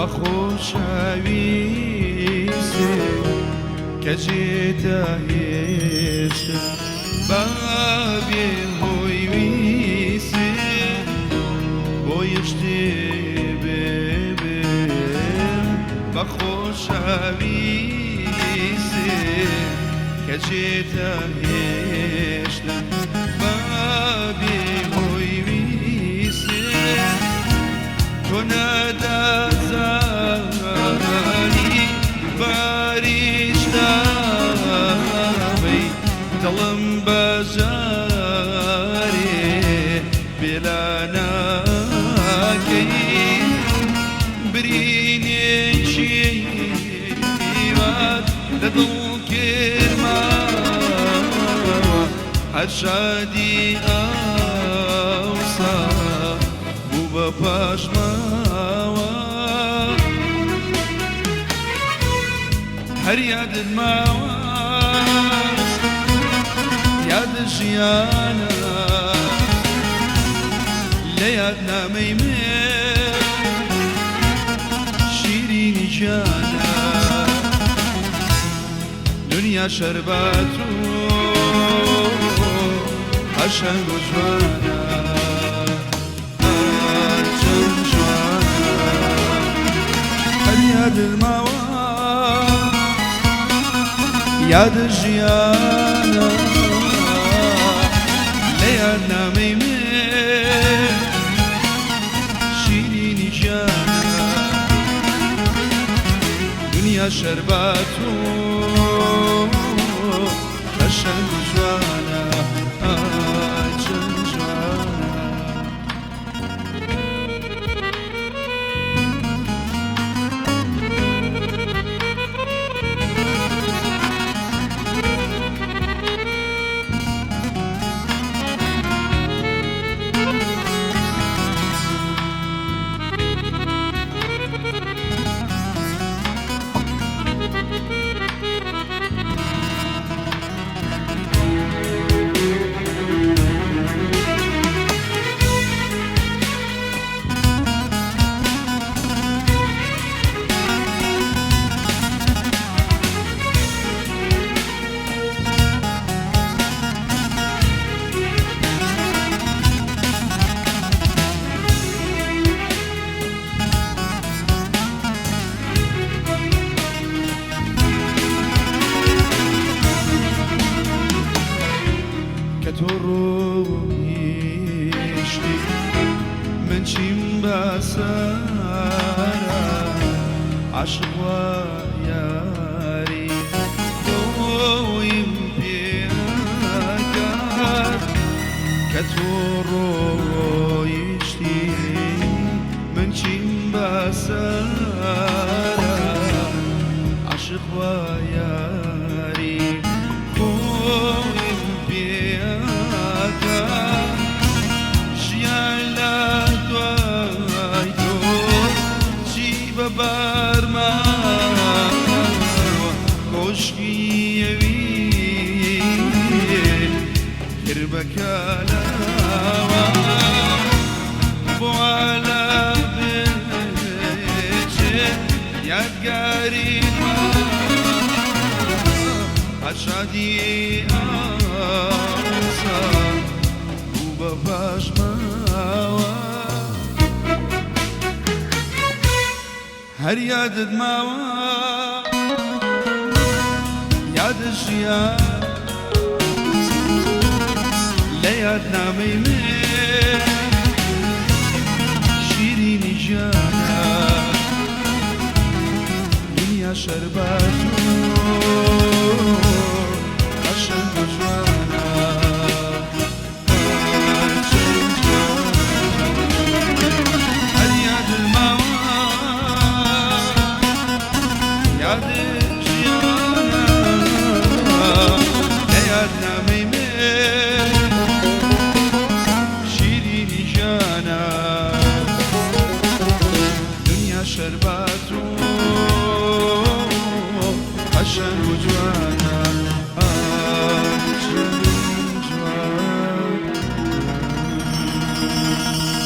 بەخۆشەویستێ کە جێتە هێشتا بابێ هۆی ویستێ بۆ یەشتێ بێ بەخۆشەویستێ کە جێتە هێشتا بابێ هۆی ویستێ تۆ نەدەزانی باریش نابەی دڵم بەجارێ بێلا ناکەی برینێکی وات لە دڵ کرماوە هەر شادی ئەوسا بوو بە پاشماوە هەر یادت ماوە یاد ژیانە لە یادنامەی من شیرینی جانە دنیا شەربات و هەشنگ و جوانە هەرچەند جوانە هەر یادت ماوە یاد ژیانە لە یادنامەی من شیرینی جانە دنیا شەربات و هەشنگ و جوانە چەند جوانە تۆ ڕۆیشتی من چیم بەسەرە عاشق وە یاری بۆیم پێکات کە تۆ ڕۆیشتی من چیم بەسەرە عاشق وە یاری بۆیم ژیان لە دوای تۆ چی بەبارماوە کۆشکیەوی کرد بە کەلاوە بۆ عالە بێچێ یادگاری هەر شادی ئەوسا بوو بە پاشماوە هەر یادت ماوە یاد ژیان لە یادنامەی من شیرینی جانە دنیا شەربات و هەشنگ و جوانە هەرچەند جوانە هەر یادت ماوە یاد ژیانە لە یادنامەی من شیرینی جانە دنیا شەربات و هەشنگ و جوانە